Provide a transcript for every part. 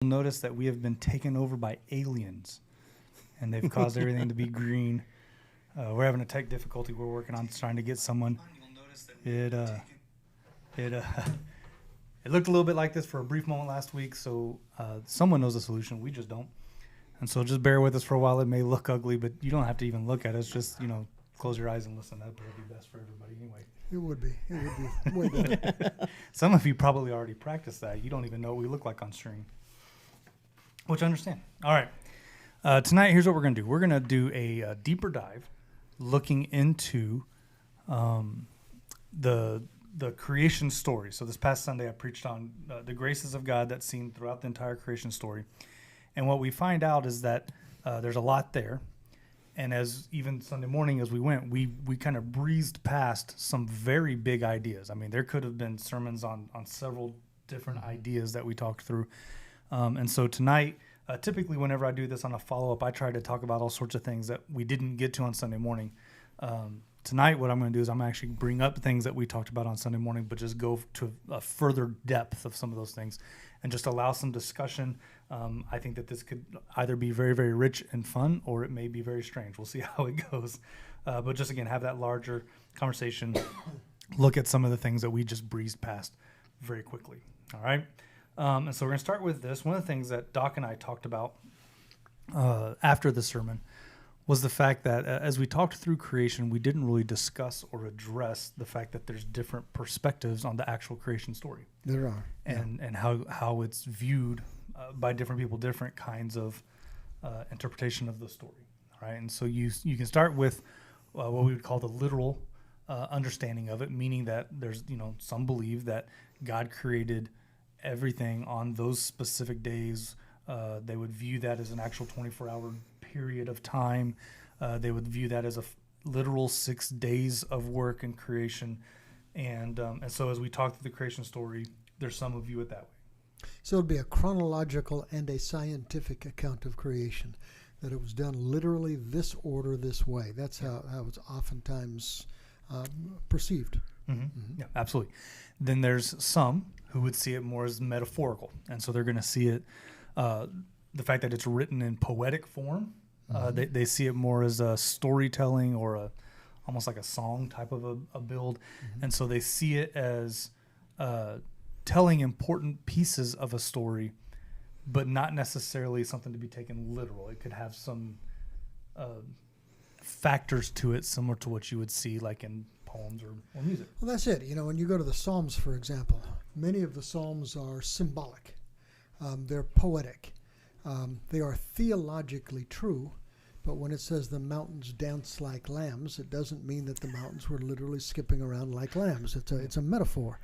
Notice that we have been taken over by aliens, and they've caused everything to be green. We're having a tech difficulty we're working on trying to get someone. It looked a little bit like this for a brief moment last week, so someone knows the solution. We just don't. And so just bear with us for a while. It may look ugly, but you don't have to even look at it. It's just, close your eyes and listen. That would be best for everybody anyway. It would be way better. Some of you probably already practiced that. You don't even know what we look like on stream, which I understand. All right. Tonight, here's what we're going to do. We're going to do a deeper dive looking into the creation story. So this past Sunday, I preached on the graces of God that's seen throughout the entire creation story. And what we find out is that there's a lot there. And as even Sunday morning as we went, we kind of breezed past some very big ideas. I mean, there could have been sermons on several different ideas that we talked through. And so tonight, typically whenever I do this on a follow-up, I try to talk about all sorts of things that we didn't get to on Sunday morning. Tonight, what I'm going to do is I'm actually bring up things that we talked about on Sunday morning, but just go to a further depth of some of those things and just allow some discussion. I think that this could either be very, very rich and fun, or it may be very strange. We'll see how it goes. But just, again, have that larger conversation, look at some of the things that we just breezed past very quickly. All right? And so we're going to start with this. One of the things that Doc and I talked about after the sermon was the fact that as we talked through creation, we didn't really discuss or address the fact that there's different perspectives on the actual creation story. There are. And how it's viewed by different people, different kinds of interpretation of the story. All right. And so you can start with what we would call the literal understanding of it, meaning that there's, some believe that God created everything on those specific days. They would view that as an actual 24-hour period of time. They would view that as a literal 6 days of work and creation. And so as we talk through the creation story, there's some who view it that way. So it would be a chronological and a scientific account of creation, that it was done literally this order, this way. That's how it's oftentimes perceived. Mm-hmm. Mm-hmm. Yeah, absolutely. Then there's some who would see it more as metaphorical. And so they're going to see it, the fact that it's written in poetic form, they see it more as a storytelling or almost like a song type of a build. Mm-hmm. And so they see it as telling important pieces of a story, but not necessarily something to be taken literal. It could have some factors to it similar to what you would see like in poems or music. Well, that's it. When you go to the Psalms, for example, many of the Psalms are symbolic. They're poetic. They are theologically true, but when it says the mountains dance like lambs, it doesn't mean that the mountains were literally skipping around like lambs. It's a metaphor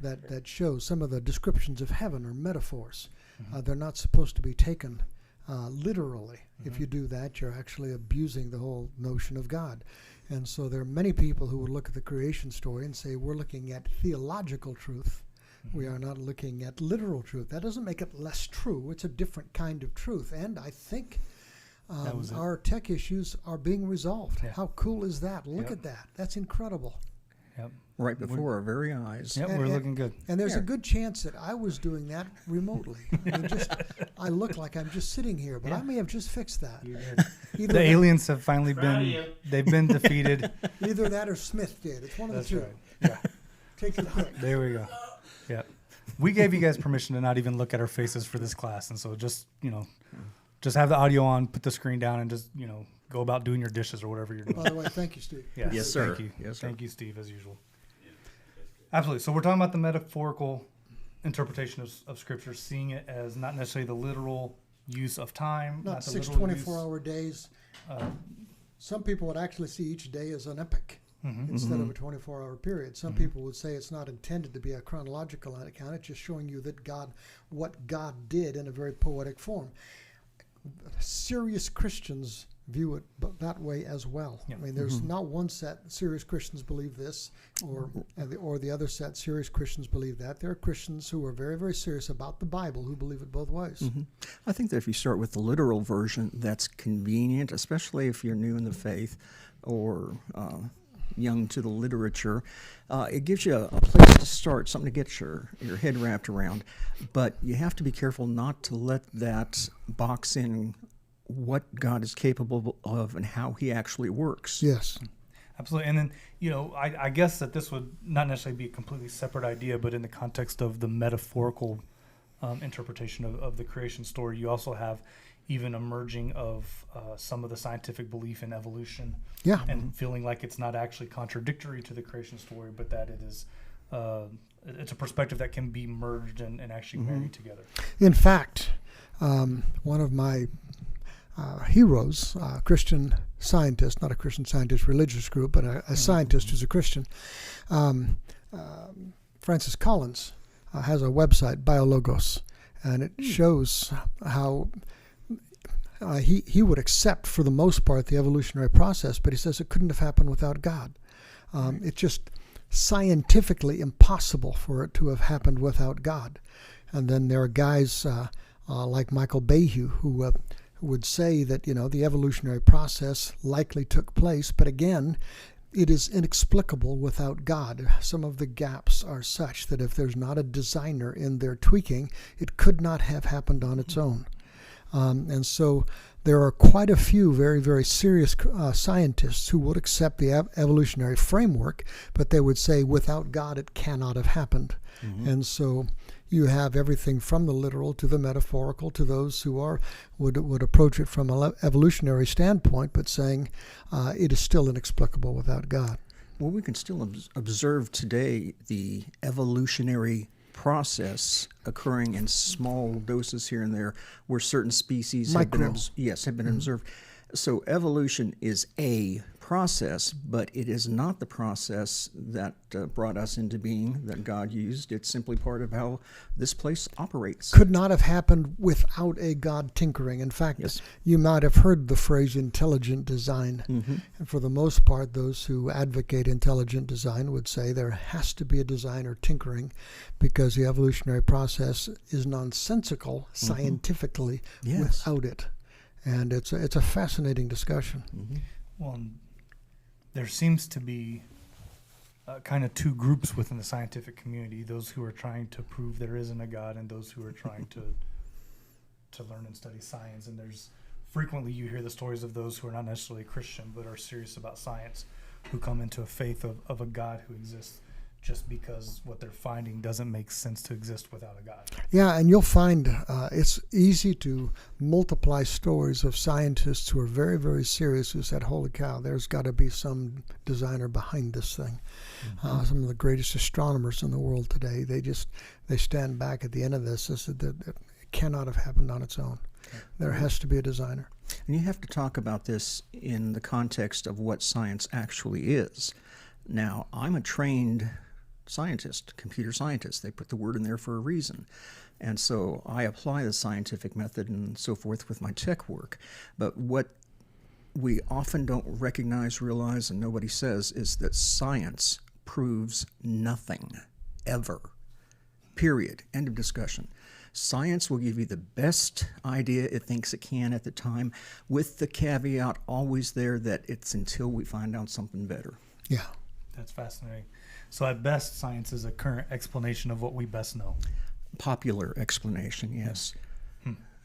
that shows. Some of the descriptions of heaven are metaphors. Mm-hmm. They're not supposed to be taken literally. Mm-hmm. If you do that, you're actually abusing the whole notion of God. And so there are many people who would look at the creation story and say, we're looking at theological truth. We are not looking at literal truth. That doesn't make it less true. It's a different kind of truth. And I think our tech issues are being resolved. Yeah. How cool is that? Look at that. That's incredible. Yep. Right before our very eyes. Yep, we're looking good. And there's a good chance that I was doing that remotely. I look like I'm just sitting here, but I may have just fixed that. The aliens have finally they've been defeated. Either that or Smith did. It's one of the two. Right. Yeah. Take your pick. There we go. Yeah. We gave you guys permission to not even look at our faces for this class. And so just have the audio on, put the screen down, and just, go about doing your dishes or whatever you're doing. By the way, thank you, Steve. Yes, sir. Thank you. Yes, sir. Thank you, Steve, as usual. Absolutely. So we're talking about the metaphorical interpretation of Scripture, seeing it as not necessarily the literal use of time. Not the 6 literal 24-hour days. Some people would actually see each day as an epic instead of a 24-hour period. Some people would say it's not intended to be a chronological account. It's just showing you that what God did in a very poetic form. Serious Christians view it that way as well. Yeah. I mean, there's not one set serious Christians believe this, or the other set serious Christians believe that. There are Christians who are very, very serious about the Bible who believe it both ways. Mm-hmm. I think that if you start with the literal version, that's convenient, especially if you're new in the faith or young to the literature, it gives you a place to start, something to get your head wrapped around. But you have to be careful not to let that box in what God is capable of and how he actually works. Yes. Absolutely. And then, I guess that this would not necessarily be a completely separate idea, but in the context of the metaphorical interpretation of the creation story, you also have even a merging of some of the scientific belief in evolution, Yeah. and feeling like it's not actually contradictory to the creation story, but that it is it's a perspective that can be merged and actually married together. In fact, one of my heroes, Christian scientist, not a Christian Scientist religious group, but a scientist who's a Christian, Francis Collins, has a website, BioLogos, and it shows how he would accept, for the most part, the evolutionary process, but he says it couldn't have happened without God. It's just scientifically impossible for it to have happened without God. And then there are guys like Michael Behe who would say that, the evolutionary process likely took place, but again, it is inexplicable without God. Some of the gaps are such that if there's not a designer in their tweaking, it could not have happened on its own. And so there are quite a few very, very serious scientists who would accept the evolutionary framework, but they would say without God it cannot have happened. And so you have everything from the literal to the metaphorical to those who would approach it from an evolutionary standpoint, but saying it is still inexplicable without God. Well, we can still observe today the evolutionary process occurring in small doses here and there, where certain species have been observed. So evolution is a process, but it is not the process that brought us into being, that God used. It's simply part of how this place operates. Could not have happened without a God tinkering. In fact, Yes. you might have heard the phrase intelligent design. And for the most part, those who advocate intelligent design would say there has to be a designer tinkering, because the evolutionary process is nonsensical scientifically Yes. without it. And it's a fascinating discussion. Well, there seems to be kind of two groups within the scientific community: those who are trying to prove there isn't a God, and those who are trying to learn and study science. And there's frequently you hear the stories of those who are not necessarily Christian but are serious about science, who come into a faith of a God who exists just because what they're finding doesn't make sense to exist without a God. Yeah, and you'll find it's easy to multiply stories of scientists who are very, very serious, who said, holy cow, there's got to be some designer behind this thing. Some of the greatest astronomers in the world today, they stand back at the end of this and said that it cannot have happened on its own. There has to be a designer. And you have to talk about this in the context of what science actually is. Now, I'm a trained scientist, computer scientist. They put the word in there for a reason. And so I apply the scientific method and so forth with my tech work. But what we often don't recognize, realize, and nobody says is that science proves nothing, ever. Period. End of discussion. Science will give you the best idea it thinks it can at the time, with the caveat always there that it's until we find out something better. Yeah. That's fascinating. So at best, science is a current explanation of what we best know. Popular explanation, yes.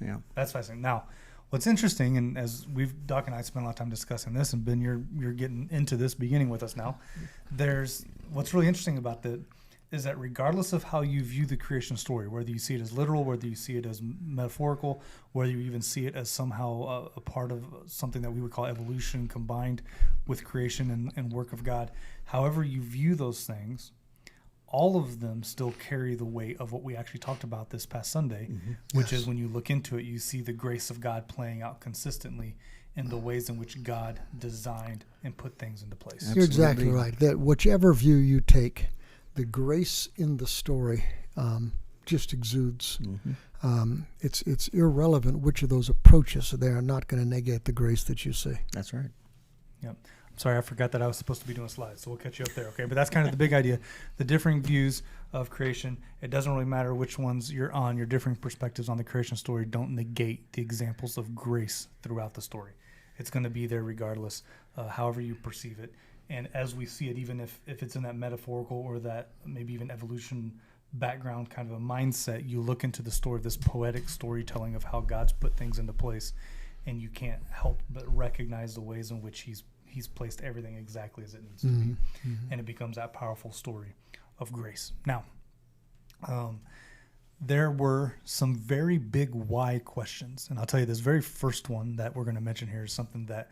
Yeah. That's fascinating. Now, what's interesting, and as Doc and I spent a lot of time discussing this, and Ben, you're getting into this beginning with us now. What's really interesting about that is that regardless of how you view the creation story, whether you see it as literal, whether you see it as metaphorical, whether you even see it as somehow a part of something that we would call evolution combined with creation and work of God, however you view those things, all of them still carry the weight of what we actually talked about this past Sunday, which is when you look into it, you see the grace of God playing out consistently in the ways in which God designed and put things into place. You're exactly right. That whichever view you take, the grace in the story just exudes. It's irrelevant which of those approaches. They are not going to negate the grace that you see. That's right. Yep. I'm sorry, I forgot that I was supposed to be doing slides, so we'll catch you up there, okay? But that's kind of the big idea. The differing views of creation, it doesn't really matter which ones you're on. Your differing perspectives on the creation story don't negate the examples of grace throughout the story. It's going to be there regardless, however you perceive it. And as we see it, even if it's in that metaphorical or that maybe even evolution background kind of a mindset, you look into the story of this poetic storytelling of how God's put things into place, and you can't help but recognize the ways in which he's placed everything exactly as it needs to be. And it becomes that powerful story of grace. Now, there were some very big why questions, and I'll tell you this very first one that we're going to mention here is something that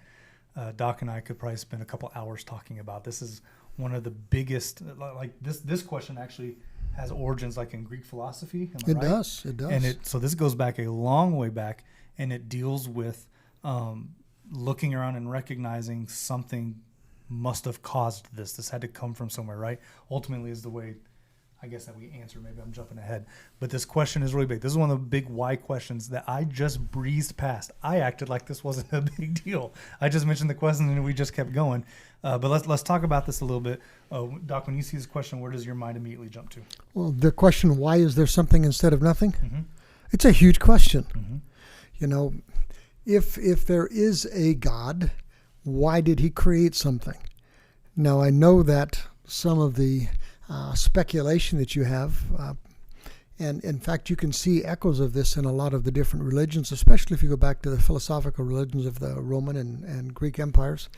Doc and I could probably spend a couple hours talking about. This is one of the biggest, like this question actually has origins like in Greek philosophy. Am I right? It does. And so this goes back a long way back, and it deals with looking around and recognizing something must have caused this. This had to come from somewhere, right? Ultimately is the way, I guess, that we answer. Maybe I'm jumping ahead. But this question is really big. This is one of the big why questions that I just breezed past. I acted like this wasn't a big deal. I just mentioned the question and we just kept going. But let's talk about this a little bit. Doc, when you see this question, where does your mind immediately jump to? Well, the question, why is there something instead of nothing? It's a huge question. You know, if there is a God, why did he create something? Now, I know that some of the speculation that you have, and in fact, you can see echoes of this in a lot of the different religions, especially if you go back to the philosophical religions of the Roman and Greek empires.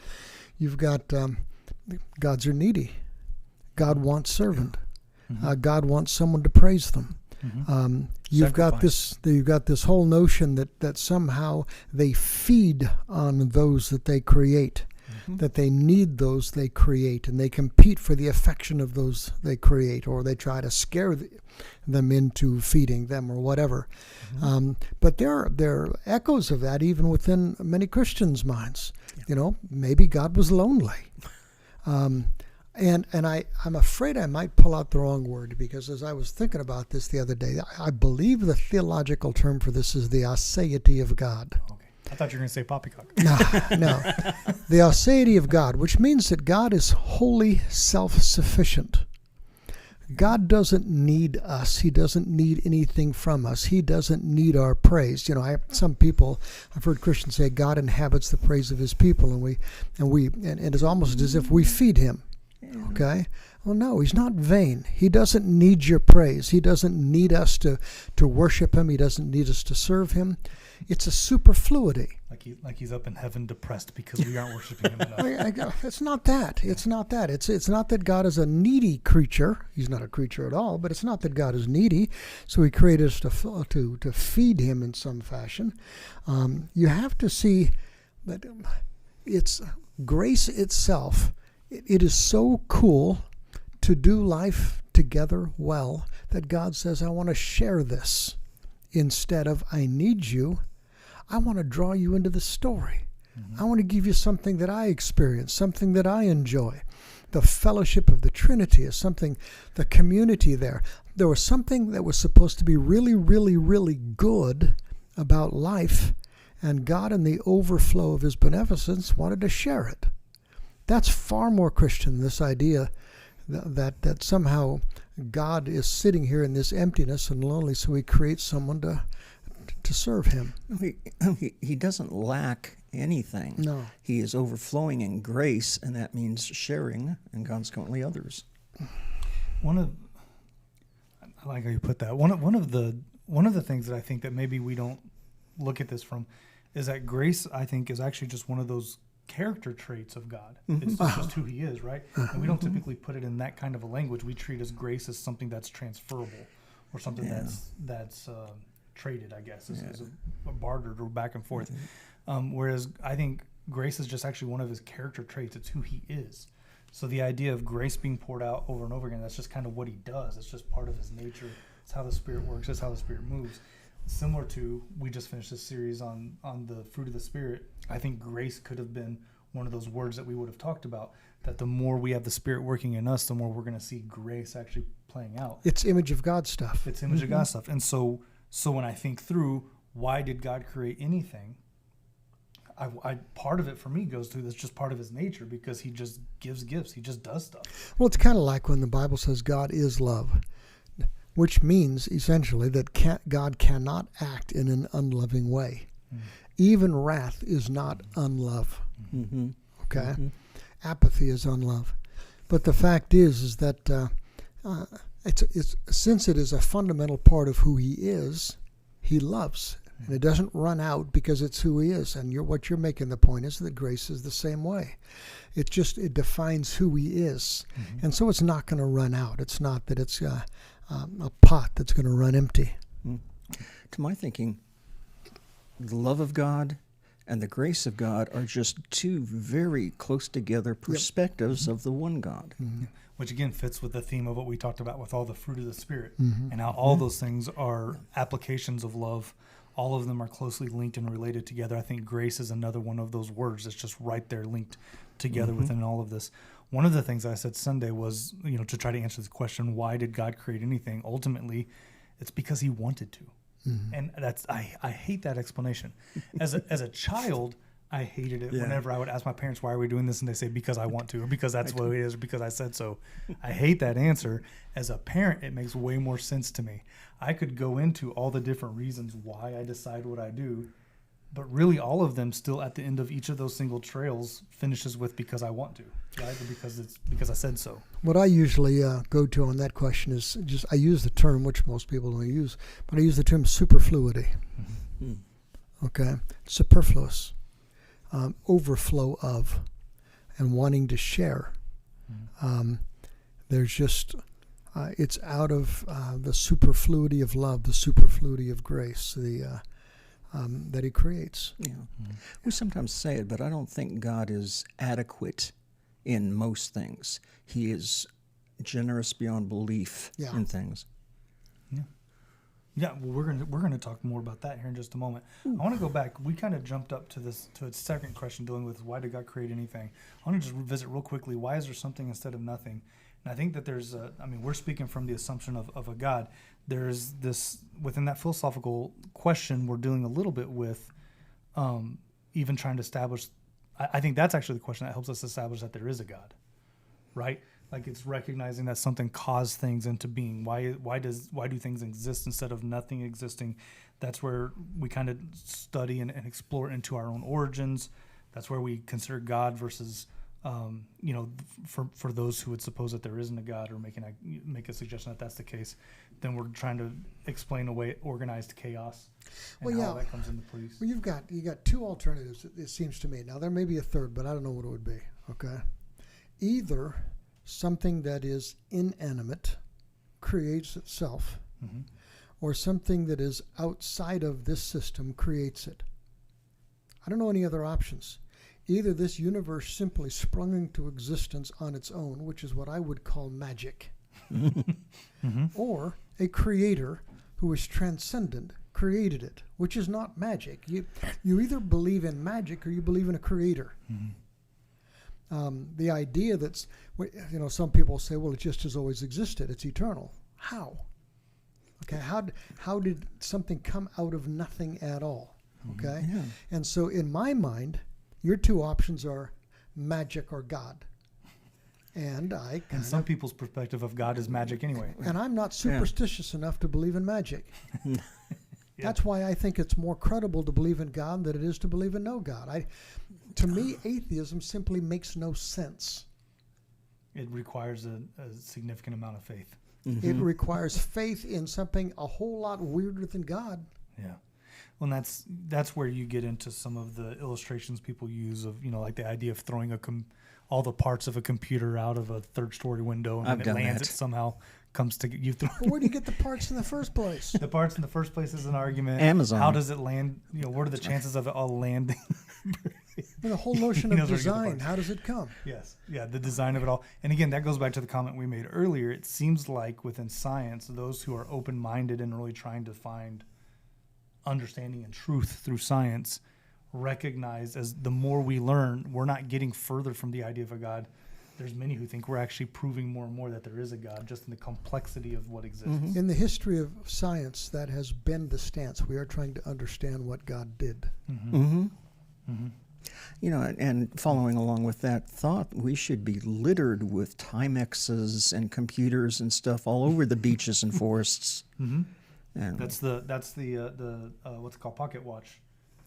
You've got gods are needy. God wants servant. God wants someone to praise them. You've got this whole notion that somehow they feed on those that they create, that they need those they create, and they compete for the affection of those they create, or they try to scare them into feeding them or whatever. But there are echoes of that even within many Christians' minds. You know, maybe God was lonely. And I'm afraid I might pull out the wrong word, because as I was thinking about this the other day, I believe the theological term for this is the aseity of God. Okay. I thought you were going to say poppycock. No. The aseity of God, which means that God is wholly self-sufficient. God doesn't need us. He doesn't need anything from us. He doesn't need our praise. You know, I've heard Christians say God inhabits the praise of his people, and it's almost as if we feed him. Okay? Well, no, he's not vain. He doesn't need your praise. He doesn't need us to worship him. He doesn't need us to serve him. It's a superfluity. Like he's up in heaven depressed because we aren't worshiping him enough. It's not that. It's not that. It's not that God is a needy creature. He's not a creature at all. But it's not that God is needy. So he created us to feed him in some fashion. You have to see that it's grace itself. It is so cool to do life together well that God says, I want to share this. Instead of, I need you, I want to draw you into the story. I want to give you something that I experience, something that I enjoy. The fellowship of the Trinity is something, the community there. There was something that was supposed to be really, really, really good about life, and God, in the overflow of his beneficence, wanted to share it. That's far more Christian, this idea that somehow God is sitting here in this emptiness and lonely, so he creates someone to serve him. He doesn't lack anything. No. He is overflowing in grace, and that means sharing, and consequently others. I like how you put that. One of the things that I think that maybe we don't look at this from is that grace, I think, is actually just one of those character traits of God. It's just who he is, right? And we don't typically put it in that kind of a language. We treat as grace as something that's transferable or something that's traded, I guess, is a bartered or back and forth. Whereas I think grace is just actually one of his character traits. It's who he is. So the idea of grace being poured out over and over again, that's just kind of what he does. It's just part of his nature. It's how the Spirit works. It's how the Spirit moves. Similar to, we just finished this series on the fruit of the Spirit. I think grace could have been one of those words that we would have talked about, that the more we have the Spirit working in us, the more we're going to see grace actually playing out. It's image of God stuff. It's image of God stuff. And so when I think through, why did God create anything? I part of it for me goes to, that's just part of his nature, because he just gives gifts. He just does stuff. Well, it's kind of like when the Bible says God is love, which means essentially that God cannot act in an unloving way. Even wrath is not unlove. Okay? apathy is unlove. But the fact is that it's since it is a fundamental part of who he is, he loves. And it doesn't run out because it's who he is. And what you're making the point is that grace is the same way. It defines who he is. And so it's not going to run out. It's not that it's a pot that's going to run empty. To my thinking, the love of God and the grace of God are just two very close together perspectives of the one God. Which again fits with the theme of what we talked about with all the fruit of the Spirit and how all those things are applications of love. All of them are closely linked and related together. I think grace is another one of those words that's just right there linked together within all of this. One of the things I said Sunday was, to try to answer this question, why did God create anything? Ultimately, it's because he wanted to. And that's I hate that explanation. As a child, I hated it whenever I would ask my parents, why are we doing this? And they say, because I want to, or because that's what it is, or because I said so. I hate that answer. As a parent, it makes way more sense to me. I could go into all the different reasons why I decide what I do, but really all of them still at the end of each of those single trails finishes with because I want to, right? Or because I said so. What I usually go to on that question is I use the term, which most people don't use, but I use the term superfluity. Okay? Superfluous. Overflow of and wanting to share. There's just it's out of the superfluity of love, the superfluity of grace, that he creates. We sometimes say it, but I don't think God is adequate in most things. He is generous beyond belief in things. Yeah, well, we're gonna talk more about that here in just a moment. I want to go back. We kind of jumped up to its second question, dealing with why did God create anything. I want to just revisit real quickly, why is there something instead of nothing? And I think that there's we're speaking from the assumption of a God. There's this, within that philosophical question, we're dealing a little bit with even trying to establish, I think that's actually the question that helps us establish that there is a God, right? Like it's recognizing that something caused things into being. Why do things exist instead of nothing existing? That's where we kind of study and explore into our own origins. That's where we consider God versus, for those who would suppose that there isn't a God or make a suggestion that that's the case. Then we're trying to explain away organized chaos and how that comes into place. Well, you got two alternatives. It seems to me. Now there may be a third, but I don't know what it would be. Okay, either something that is inanimate creates itself, or something that is outside of this system creates it. I don't know any other options. Either this universe simply sprung into existence on its own, which is what I would call magic, or a creator who is transcendent created it, which is not magic. You either believe in magic or you believe in a creator. The idea that's, some people say, well, it just has always existed. It's eternal. How? Okay, how did something come out of nothing at all? Okay? Yeah. And so in my mind, your two options are magic or God. And some people's perspective of God is magic anyway. And I'm not superstitious enough to believe in magic. That's why I think it's more credible to believe in God than it is to believe in no God. To me, atheism simply makes no sense. It requires a significant amount of faith. It requires faith in something a whole lot weirder than God. Yeah. Well, and that's where you get into some of the illustrations people use of, like the idea of throwing all the parts of a computer out of a third-story window, and when it lands, it somehow comes to you. Where do you get the parts in the first place? The parts in the first place is an argument. Amazon. How does it land? What are the chances of it all landing? The whole notion of design. How does it come? Yes. Yeah, the design of it all. And again, that goes back to the comment we made earlier. It seems like within science, those who are open-minded and really trying to find understanding and truth through science recognize, as the more we learn, we're not getting further from the idea of a God. There's many who think we're actually proving more and more that there is a God, just in the complexity of what exists. In the history of science, that has been the stance. We are trying to understand what God did. And following along with that thought, we should be littered with Timexes and computers and stuff all over the beaches and forests. And that's the what's it called, pocket watch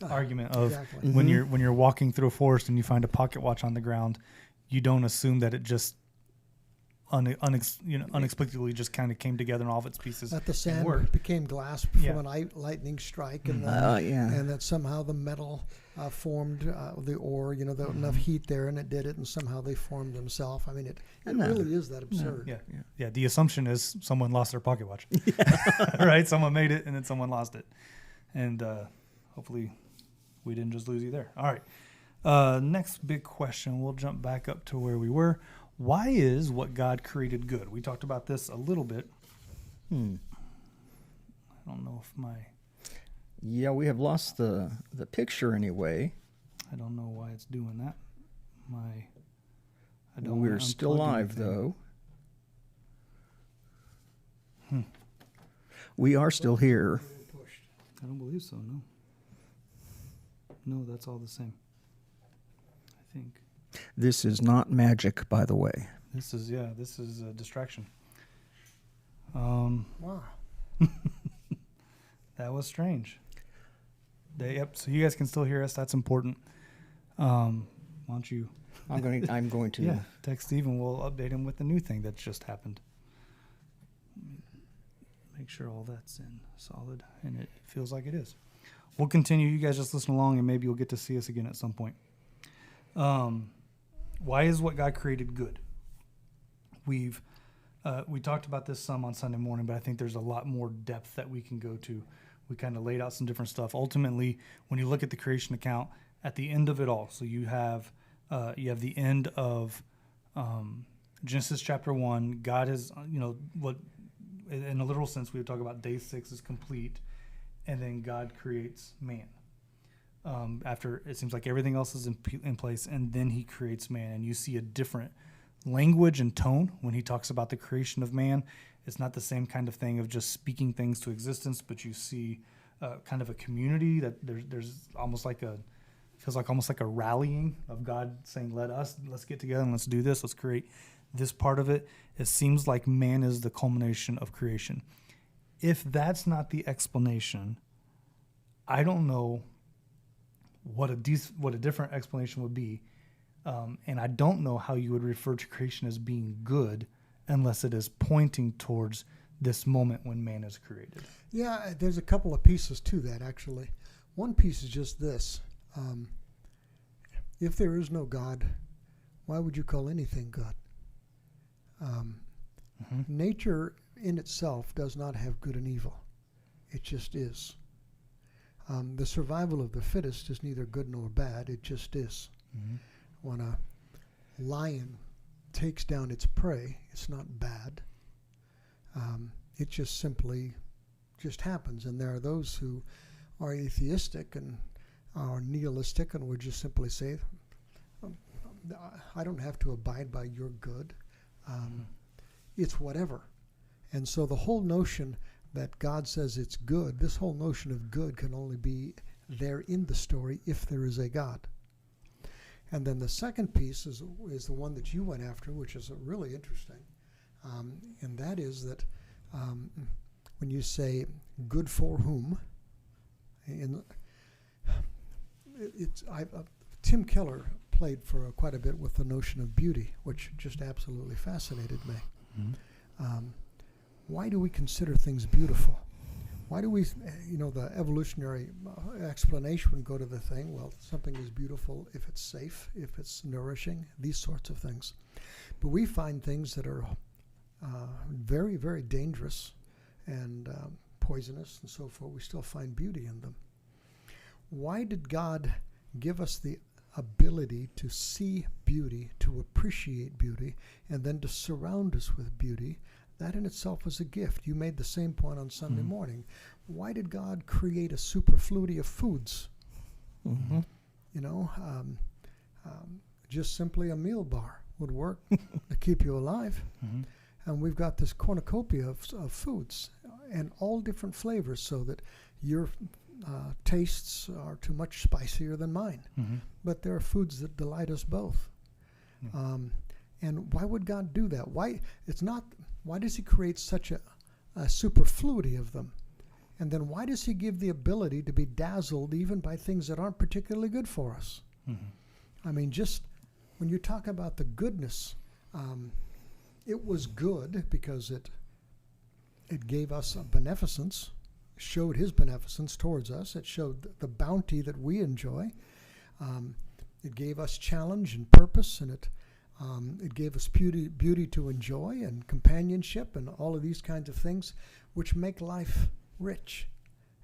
argument of when you're walking through a forest and you find a pocket watch on the ground. you don't assume that it just unexplicably just kind of came together in all of its pieces. That the and sand worked. became glass Yeah. from a lightning strike, and yeah. and that somehow the metal formed the ore. There was enough heat there, and it did it, and somehow they formed themselves. I mean, it No. really is that absurd. Yeah. The assumption is someone lost their pocket watch, right? Someone made it and then someone lost it, and hopefully we didn't just lose you there. All right. Next big question. We'll jump back up to where we were. Why is what God created good? We talked about this a little bit. I don't know if Yeah, we have lost the picture anyway. I don't know why it's doing that. I don't. We're wanna still unplug live, anything. though. We are still here. I don't believe so. No. No, that's all the same. I think. This is not magic, by the way. This is a distraction. Wow. That was strange. So you guys can still hear us. That's important. Why don't you? I'm going to. Text Steve and we'll update him with the new thing that's just happened. Make sure all that's in solid, and it feels like it is. We'll continue. You guys just listen along, and maybe you'll get to see us again at some point. Why is what God created good? We talked about this some on Sunday morning, but I think there's a lot more depth that we can go to. We kind of laid out some different stuff. Ultimately, when you look at the creation account, at the end of it all, so you have the end of Genesis chapter 1. God is, what in a literal sense we would talk about day 6 is complete, and then God creates man. After it seems like everything else is in place, and then he creates man, and you see a different language and tone when he talks about the creation of man. It's not the same kind of thing of just speaking things to existence, but you see kind of a community that there's almost like feels like almost like a rallying of God saying, let's get together and let's do this. Let's create this part of it. It seems like man is the culmination of creation. If that's not the explanation, I don't know what a different explanation would be. And I don't know how you would refer to creation as being good unless it is pointing towards this moment when man is created. Yeah, there's a couple of pieces to that, actually. One piece is just this. If there is no God, why would you call anything good? Nature in itself does not have good and evil. It just is. The survival of the fittest is neither good nor bad. It just is. When a lion takes down its prey, it's not bad. It just simply happens. And there are those who are atheistic and are nihilistic and would just simply say, I don't have to abide by your good. It's whatever. And so the whole notion that God says it's good, this whole notion of good can only be there in the story if there is a God. And then the second piece is the one that you went after, which is really interesting. And that is that when you say good for whom, and Tim Keller played for quite a bit with the notion of beauty, which just absolutely fascinated me. Why do we consider things beautiful? Why do we, the evolutionary explanation would go to the thing, well, something is beautiful if it's safe, if it's nourishing, these sorts of things. But we find things that are very, very dangerous and poisonous and so forth. We still find beauty in them. Why did God give us the ability to see beauty, to appreciate beauty, and then to surround us with beauty? That in itself is a gift. You made the same point on Sunday morning. Why did God create a superfluity of foods? Just simply a meal bar would work to keep you alive. And we've got this cornucopia of foods and all different flavors so that your tastes are too much spicier than mine. But there are foods that delight us both. And why would God do that? Why does he create such a superfluity of them? And then why does he give the ability to be dazzled even by things that aren't particularly good for us? I mean, just when you talk about the goodness, it was good because it gave us a beneficence, showed his beneficence towards us. It showed the bounty that we enjoy. It gave us challenge and purpose, and it gave us beauty to enjoy and companionship and all of these kinds of things, which make life rich.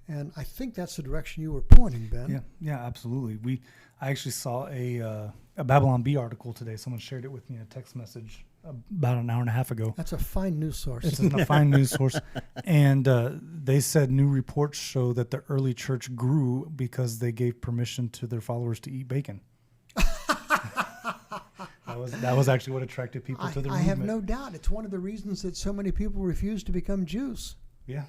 And I think that's the direction you were pointing, Ben. Yeah, absolutely. I actually saw a Babylon Bee article today. Someone shared it with me in a text message about an hour and a half ago. That's a fine news source. It's a fine news source. And they said new reports show that the early church grew because they gave permission to their followers to eat bacon. That was actually what attracted people to the movement. I have no doubt. It's one of the reasons that so many people refuse to become Jews. Yeah,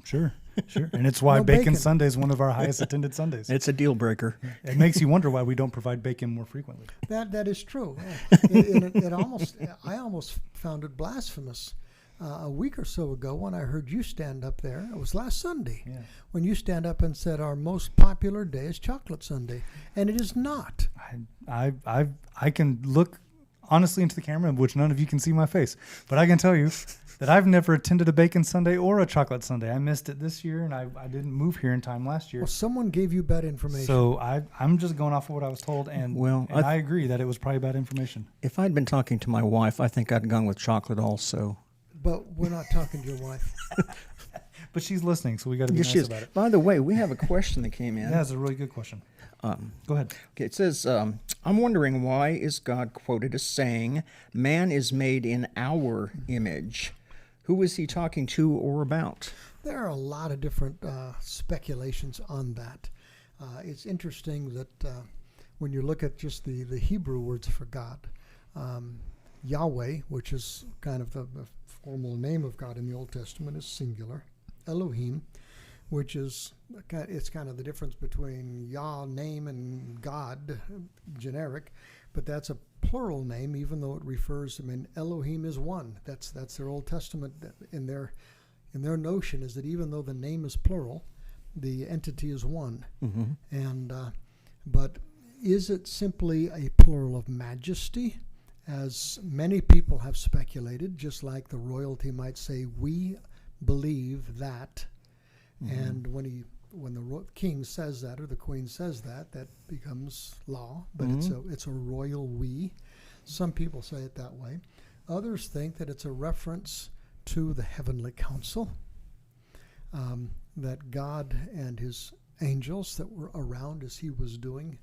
sure. And it's why No Bacon bacon. Sunday is one of our highest attended Sundays. It's a deal breaker. It makes you wonder why we don't provide bacon more frequently. That is true. I almost found it blasphemous a week or so ago when I heard you stand up there. It was last Sunday when you stand up and said our most popular day is Chocolate Sunday, and it is not. I can look honestly into the camera, which none of you can see my face, but I can tell you that I've never attended a Bacon Sunday or a Chocolate Sunday. I missed it this year, and I didn't move here in time last year. Well, someone gave you bad information. So I'm just going off of what I was told, and I agree that it was probably bad information. If I'd been talking to my wife, I think I'd gone with chocolate also. But we're not talking to your wife. But she's listening, so we got to be nice about it. By the way, we have a question that came in. Yeah, it's a really good question. Go ahead. Okay, it says, I'm wondering, why is God quoted as saying, man is made in our image? Who is he talking to or about? There are a lot of different speculations on that. It's interesting that when you look at just the Hebrew words for God, Yahweh, which is kind of the formal name of God in the Old Testament, is singular. Elohim, which is it's kind of the difference between Yah name and God, generic, but that's a plural name, even though it refers. I mean, Elohim is one. That's their Old Testament. In their notion is that even though the name is plural, the entity is one. Mm-hmm. And but is it simply a plural of majesty, as many people have speculated? Just like the royalty might say, we believe that. Mm-hmm. And when the king says that or the queen says that, that becomes law. But it's a royal we. Some people say it that way. Others think that it's a reference to the heavenly council, that God and his angels that were around as he was doing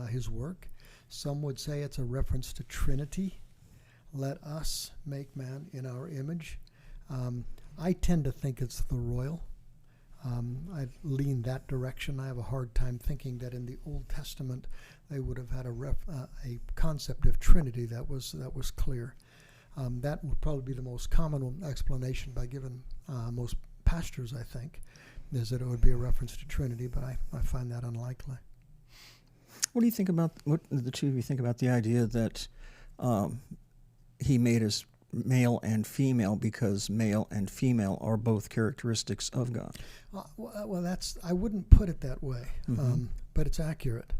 his work. Some would say it's a reference to Trinity. Let us make man in our image. I tend to think it's the royal. I lean that direction. I have a hard time thinking that in the Old Testament they would have had a concept of Trinity that was clear. That would probably be the most common explanation given most pastors, I think, is that it would be a reference to Trinity, but I find that unlikely. What do you think about, what the two of you think about the idea that he made us male and female because male and female are both characteristics of God? Well, I wouldn't put it that way, but it's accurate.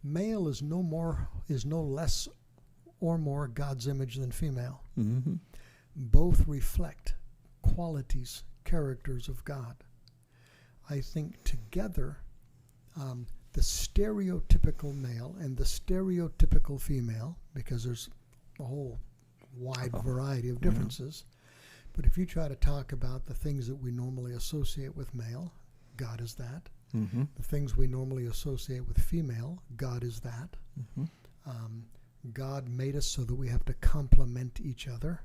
Male is no less or more God's image than female. Mm-hmm. Both reflect qualities, characters of God. I think together, the stereotypical male and the stereotypical female, because there's a whole wide variety of differences. But if you try to talk about the things that we normally associate with male, God is that. Mm-hmm. The things we normally associate with female, God is that. Mm-hmm. God made us so that we have to complement each other,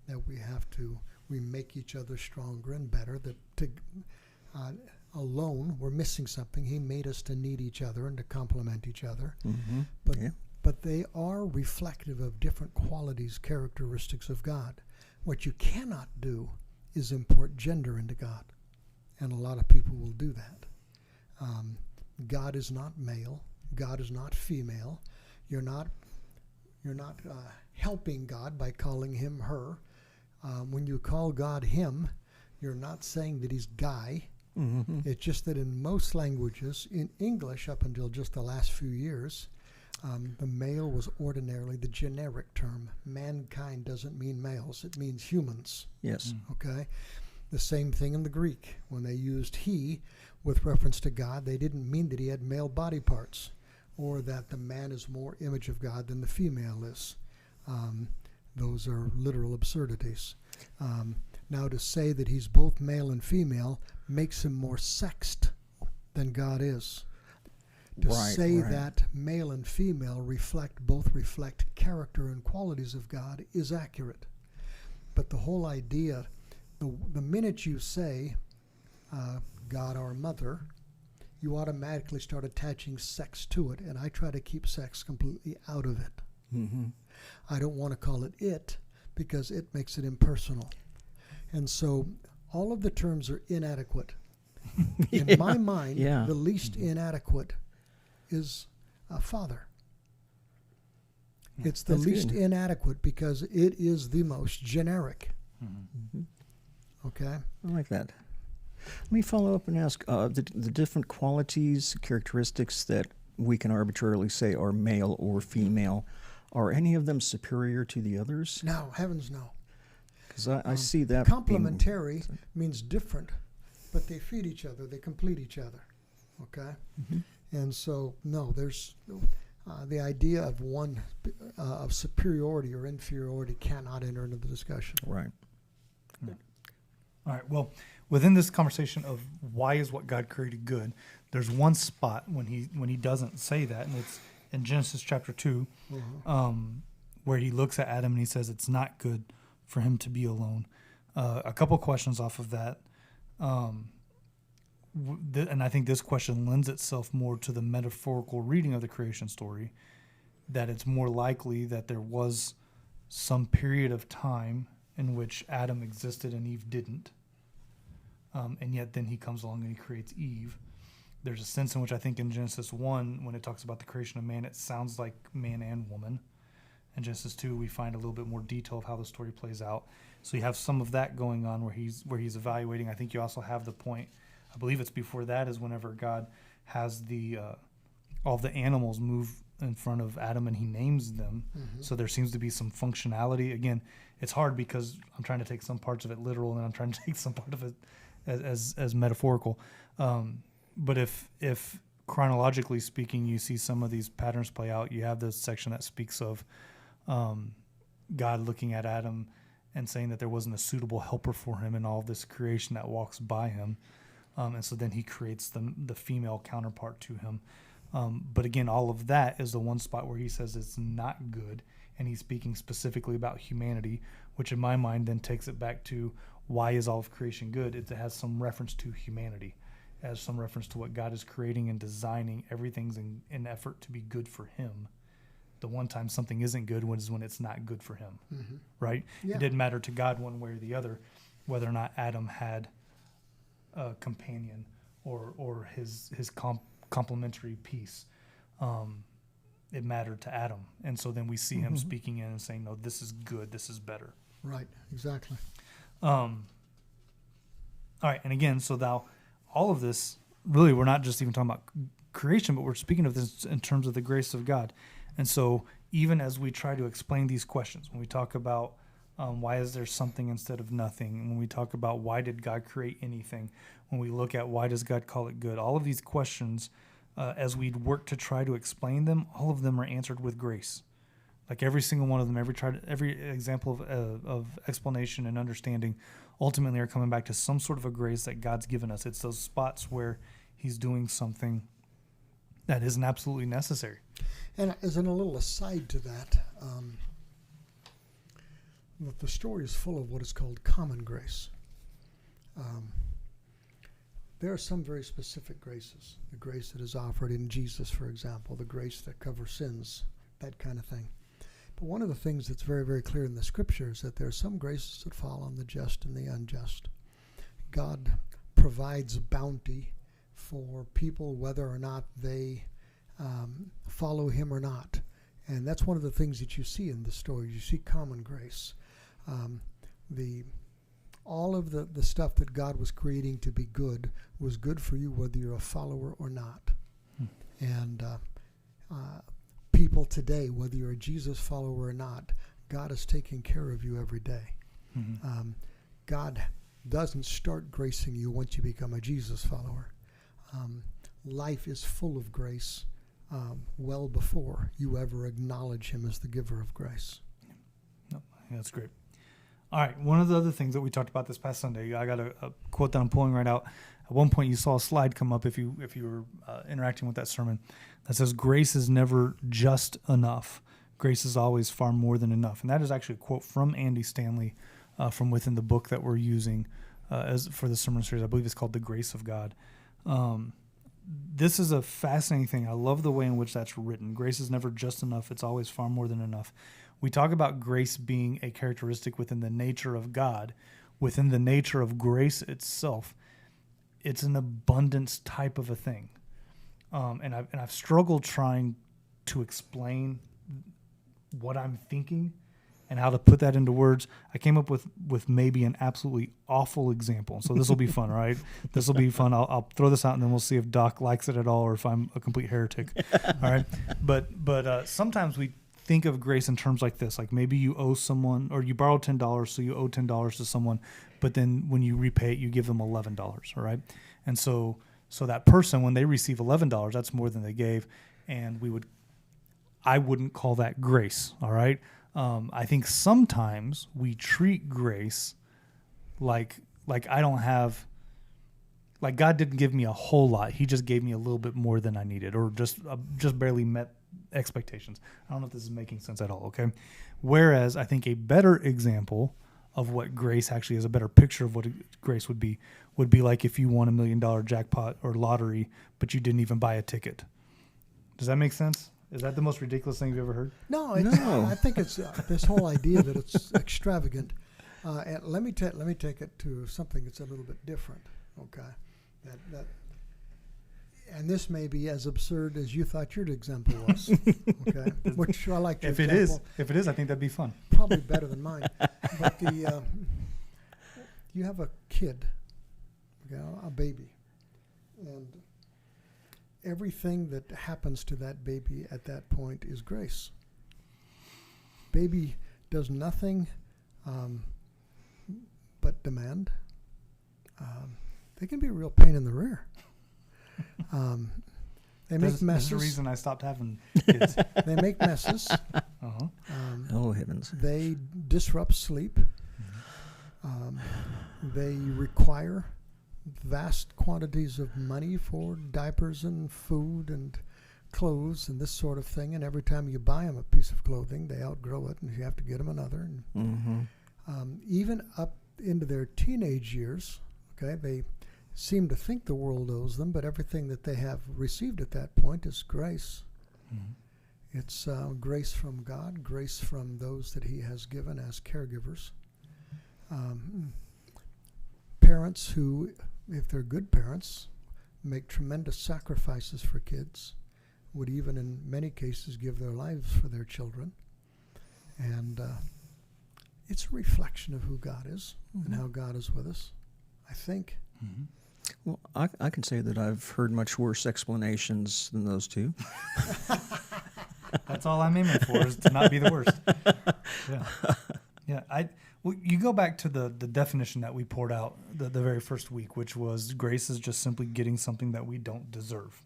that we make each other stronger and better, that alone we're missing something. He made us to need each other and to complement each other. Mm-hmm. But they are reflective of different qualities, characteristics of God. What you cannot do is import gender into God, and a lot of people will do that. God is not male. God is not female. You're not helping God by calling him her. When you call God him, you're not saying that he's guy. Mm-hmm. It's just that in most languages, in English up until just the last few years, the male was ordinarily the generic term. Mankind doesn't mean males, it means humans. Yes. Okay? The same thing in the Greek. When they used he with reference to God, they didn't mean that he had male body parts or that the man is more image of God than the female is. Those are literal absurdities. Now, to say that he's both male and female makes him more sexed than God is. To say that male and female both reflect character and qualities of God is accurate. But the whole idea, the minute you say God our mother, you automatically start attaching sex to it, and I try to keep sex completely out of it. Mm-hmm. I don't want to call it because it makes it impersonal. And so all of the terms are inadequate. In my mind, the least inadequate is a father. It's the least inadequate because it is the most generic. Mm-hmm. Okay? I like that. Let me follow up and ask the different qualities, characteristics that we can arbitrarily say are male or female. Are any of them superior to the others? No, heavens no. Because I see that complementary means different, but they feed each other, they complete each other. Okay? Mm-hmm. And so, no, there's the idea of one of superiority or inferiority cannot enter into the discussion. Right. All right. Well, within this conversation of why is what God created good, there's one spot when he doesn't say that, and it's in Genesis chapter 2, where he looks at Adam and he says it's not good for him to be alone. A couple questions off of that, and I think this question lends itself more to the metaphorical reading of the creation story, that it's more likely that there was some period of time in which Adam existed and Eve didn't. And yet then he comes along and he creates Eve. There's a sense in which I think in Genesis 1, when it talks about the creation of man, it sounds like man and woman. In Genesis 2, we find a little bit more detail of how the story plays out. So you have some of that going on where he's evaluating. I think you also have the point, I believe it's before that, is whenever God has all the animals move in front of Adam and he names them. Mm-hmm. So there seems to be some functionality. Again, it's hard because I'm trying to take some parts of it literal and I'm trying to take some part of it as metaphorical. But if chronologically speaking, you see some of these patterns play out, you have this section that speaks of God looking at Adam and saying that there wasn't a suitable helper for him in all of this creation that walks by him. And so then he creates the female counterpart to him. But again, all of that is the one spot where he says it's not good, and he's speaking specifically about humanity, which in my mind then takes it back to why is all of creation good? It has some reference to humanity, has some reference to what God is creating and designing. Everything's in effort to be good for him. The one time something isn't good is when it's not good for him, right? Yeah. It didn't matter to God one way or the other whether or not Adam had a companion or his complementary piece. It mattered to Adam. And so then we see him speaking in and saying, no, this is good, this is better. Right, exactly. All right, and again, so all of this, really, we're not just even talking about creation, but we're speaking of this in terms of the grace of God. And so even as we try to explain these questions, when we talk about why is there something instead of nothing, when we talk about why did God create anything, when we look at why does God call it good, all of these questions, as we work to try to explain them, all of them are answered with grace. Like every single one of them, every example of explanation and understanding ultimately are coming back to some sort of a grace that God's given us. It's those spots where he's doing something that isn't absolutely necessary. And as in a little aside to that, the story is full of what is called common grace. There are some very specific graces. The grace that is offered in Jesus, for example, the grace that covers sins, that kind of thing. But one of the things that's very, very clear in the Scripture is that there are some graces that fall on the just and the unjust. God provides bounty for people whether or not they follow him or not. And that's one of the things that you see in the story. You see common grace. The all of the stuff that God was creating to be good was good for you whether you're a follower or not. And people today, whether you're a Jesus follower or not, God is taking care of you every day. God doesn't start gracing you once you become a Jesus follower. Life is full of grace well before you ever acknowledge him as the giver of grace. No, I think that's great. All right, one of the other things that we talked about this past Sunday, I got a quote that I'm pulling right out. At one point, you saw a slide come up if you were interacting with that sermon that says, "Grace is never just enough. Grace is always far more than enough." And that is actually a quote from Andy Stanley from within the book that we're using as for the sermon series. I believe it's called "The Grace of God." This is a fascinating thing. I love the way in which that's written. Grace is never just enough. It's always far more than enough. We talk about grace being a characteristic within the nature of God, within the nature of grace itself. It's an abundance type of a thing. And I've struggled trying to explain what I'm thinking and how to put that into words. I came up with maybe an absolutely awful example. So this will be fun, right? This will be fun. I'll throw this out and then we'll see if Doc likes it at all or if I'm a complete heretic. All right. But sometimes we think of grace in terms like this, like maybe you owe someone or you borrowed $10, so you owe $10 to someone, but then when you repay it, you give them $11, all right? And so that person, when they receive $11, that's more than they gave, and I wouldn't call that grace, all right? I think sometimes we treat grace like I don't have, like God didn't give me a whole lot. He just gave me a little bit more than I needed, or just barely met expectations. I don't know if this is making sense at all, okay? Whereas I think a better example of what grace actually is, a better picture of what grace would be like if you won $1 million jackpot or lottery, but you didn't even buy a ticket. Does that make sense? Is that the most ridiculous thing you've ever heard? No. No. I think it's this whole idea that it's extravagant. And let me take it to something that's a little bit different. Okay, that and this may be as absurd as you thought your example was. Okay, which I like your If example. it is, I think that'd be fun. Probably better than mine. But you have a kid, a baby, and everything that happens to that baby at that point is grace. Baby does nothing but demand. They can be a real pain in the rear. They make messes. This is the reason I stopped having kids. They make messes. Uh-huh. Oh, heavens. They disrupt sleep. They require vast quantities of money for diapers and food and clothes and this sort of thing. And every time you buy them a piece of clothing, they outgrow it, and you have to get them another. And, even up into their teenage years, okay, they seem to think the world owes them, but everything that they have received at that point is grace. It's grace from God, grace from those that he has given as caregivers. Parents who, if they're good parents, make tremendous sacrifices for kids, would even in many cases give their lives for their children. And it's a reflection of who God is and how God is with us, I think. Well, I can say that I've heard much worse explanations than those two. That's all I'm aiming for, is to not be the worst. Yeah. Well, you go back to the definition that we poured out the very first week, which was grace is just simply getting something that we don't deserve.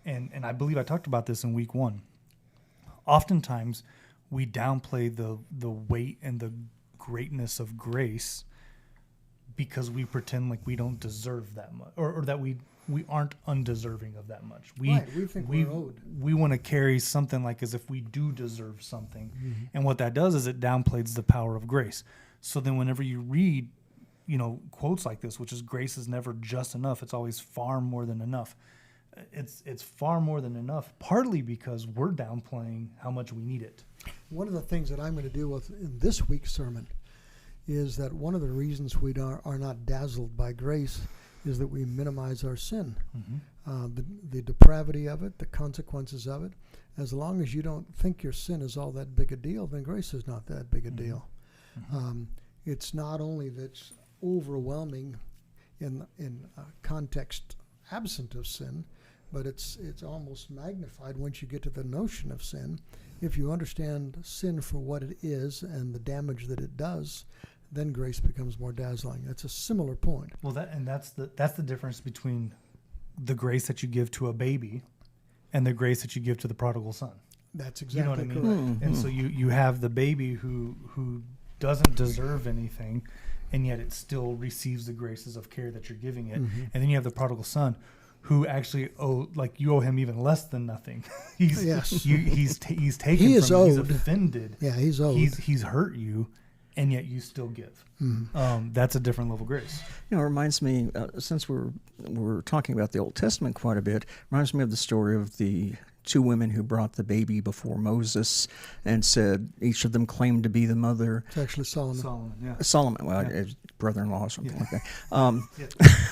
And I believe I talked about this in week 1. Oftentimes, we downplay the weight and the greatness of grace because we pretend like we don't deserve that much, or that we aren't undeserving of that much. We think we're owed. We want to carry something like as if we do deserve something. And what that does is it downplays the power of grace. So then whenever you read, quotes like this, which is grace is never just enough, it's always far more than enough. It's far more than enough, partly because we're downplaying how much we need it. One of the things that I'm going to deal with in this week's sermon is that one of the reasons we are not dazzled by grace is that we minimize our sin, the depravity of it, the consequences of it. As long as you don't think your sin is all that big a deal, then grace is not that big a deal. It's not only that overwhelming in context absent of sin, but it's almost magnified once you get to the notion of sin. If you understand sin for what it is and the damage that it does, then grace becomes more dazzling. That's a similar point. Well, that's the difference between the grace that you give to a baby and the grace that you give to the prodigal son. That's You know exactly what I mean? correct. And so you have the baby who doesn't deserve anything, and yet it still receives the graces of care that you're giving it. Mm-hmm. And then you have the prodigal son, who actually you owe him even less than nothing. Yes. He's taken He is from you, he's owed. offended. Yeah, he's owed. He's hurt you, and yet you still give. That's a different level of grace. You know, it reminds me, since we're talking about the Old Testament quite a bit, reminds me of the story of the two women who brought the baby before Moses and said each of them claimed to be the mother. It's actually Solomon. Solomon, yeah. Solomon, well, Yeah. his brother-in-law or something Yeah. like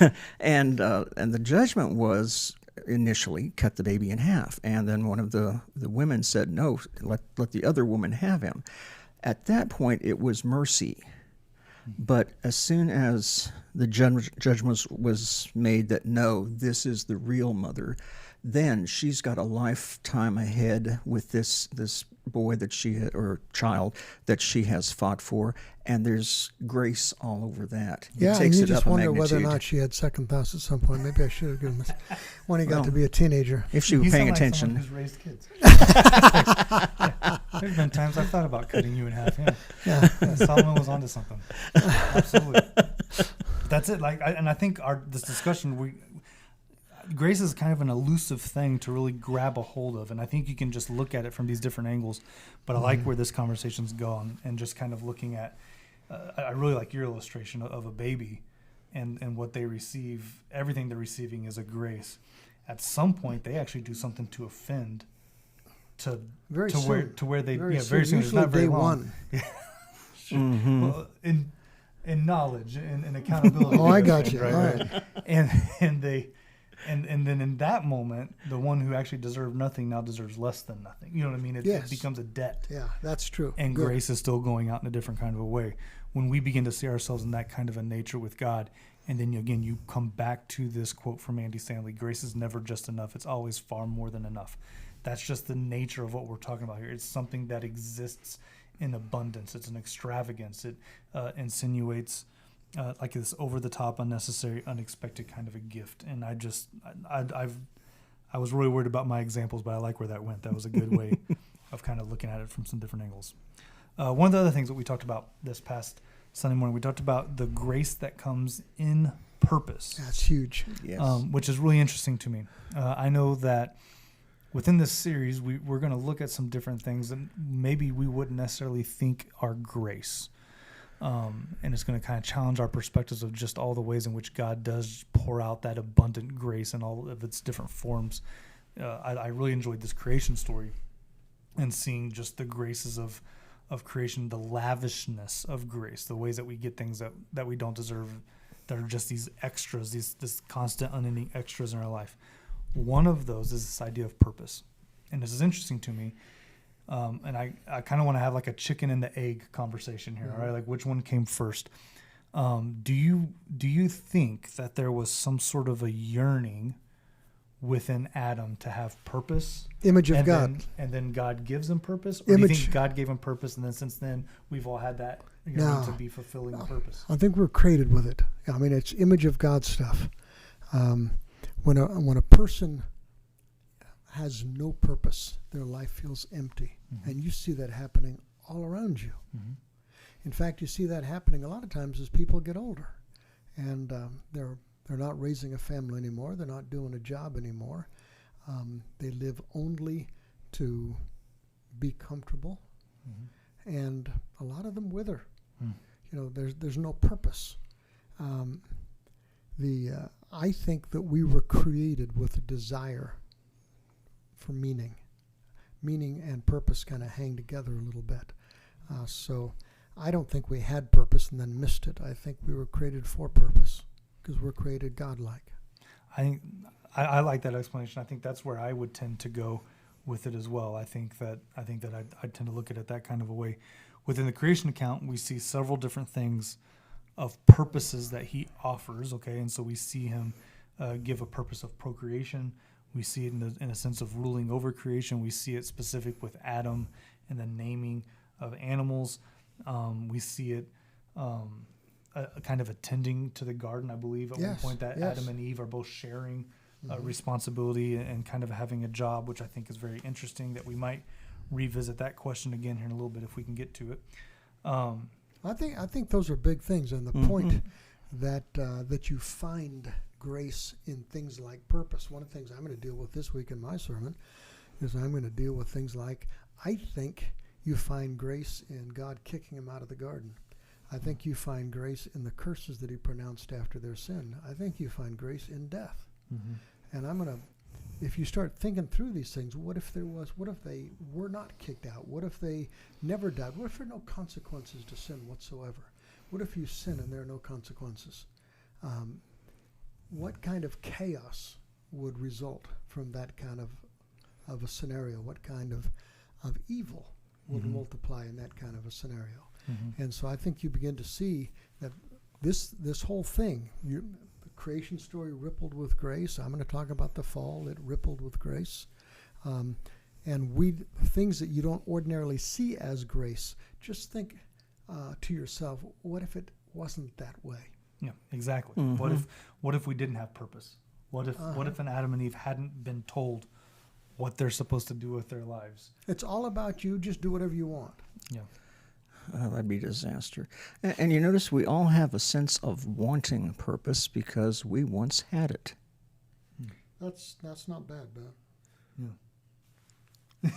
that. And the judgment was initially cut the baby in half, and then one of the women said, "No, let the other woman have him." At that point, it was mercy. But as soon as the judgment was made that no, this is the real mother, then she's got a lifetime ahead with this boy that or child that she has fought for, and there's grace all over that. It Yeah, and takes you it just up a wonder whether or magnitude. not she had second thoughts at some point. Maybe I should have given this when he got to be a teenager. If she was You paying sound like someone attention. who's raised kids. There's been times I've thought about cutting you in half. Yeah. Solomon was onto something. Absolutely. That's it. And I think this discussion, grace is kind of an elusive thing to really grab a hold of, and I think you can just look at it from these different angles. But I like where this conversation's gone, and just kind of looking at. I really like your illustration of a baby, and what they receive. Everything they're receiving is a grace. At some point, they actually do something to offend. Very to soon. where they Very very soon. It's Usually not very day long. one. Well, in knowledge and accountability. Oh, I they got offend, you. Right, All right. And then in that moment, the one who actually deserved nothing now deserves less than nothing. You know what I mean? It Yes. becomes a debt. Yeah, that's true. And Good. grace is still going out in a different kind of a way. When we begin to see ourselves in that kind of a nature with God, and then again, you come back to this quote from Andy Stanley: "Grace is never just enough; it's always far more than enough." That's just the nature of what we're talking about here. It's something that exists in abundance. It's an extravagance. It insinuates like this over-the-top, unnecessary, unexpected kind of a gift. And I was really worried about my examples, but I like where that went. That was a good way of kind of looking at it from some different angles. One of the other things that we talked about this past Sunday morning, we talked about the grace that comes in purpose. That's huge. Yes. Which is really interesting to me. I know that within this series, we're going to look at some different things that maybe we wouldn't necessarily think are grace. And it's going to kind of challenge our perspectives of just all the ways in which God does pour out that abundant grace in all of its different forms. I really enjoyed this creation story and seeing just the graces of creation, the lavishness of grace, the ways that we get things that we don't deserve, that are just these extras, this constant unending extras in our life. One of those is this idea of purpose. And this is interesting to me. And I kind of want to have like a chicken and the egg conversation here, all right? Like which one came first? Do you think that there was some sort of a yearning within Adam to have purpose? Image of and God. then God gives him purpose? Or do you Image. think God gave him purpose, and then since then we've all had that yearning No. to be fulfilling the purpose? I think we're created with it. I mean, it's image of God stuff. When a person has no purpose, their life feels empty, and you see that happening all around you. In fact, you see that happening a lot of times as people get older, and they're not raising a family anymore. They're not doing a job anymore. They live only to be comfortable, and a lot of them wither. You know, there's no purpose. I think that we were created with a desire for meaning. Meaning and purpose kind of hang together a little bit. So I don't think we had purpose and then missed it. I think we were created for purpose because we're created godlike. I like that explanation. I think that's where I would tend to go with it as well. I think that I tend to look at it that kind of a way. Within the creation account, we see several different things purposes that he offers. Okay, and so we see him give a purpose of procreation. We see it in a sense of ruling over creation. We see it specific with Adam and the naming of animals. We see it a kind of attending to the garden. I believe at one point that Adam and Eve are both sharing responsibility and kind of having a job, which I think is very interesting. That we might revisit that question again here in a little bit if we can get to it. I think those are big things, and the point that you find grace in things like purpose. One of the things I'm going to deal with this week in my sermon is I'm going to deal with things like, I think you find grace in God kicking him out of the garden. I think you find grace in the curses that he pronounced after their sin. I think you find grace in death. And I'm going to, if you start thinking through these things, what if they were not kicked out? What if they never died? What if there are no consequences to sin whatsoever? What if you sin and there are no consequences? What kind of chaos would result from that kind of a scenario? What kind of evil would multiply in that kind of a scenario? And so I think you begin to see that this whole thing, the creation story rippled with grace. I'm going to talk about the fall. It rippled with grace. And things that you don't ordinarily see as grace, just think to yourself, what if it wasn't that way? Yeah, exactly. What if we didn't have purpose? What if an Adam and Eve hadn't been told what they're supposed to do with their lives? It's all about you. Just do whatever you want. Yeah. That'd be a disaster. And you notice we all have a sense of wanting purpose because we once had it. That's not bad, Ben. Yeah.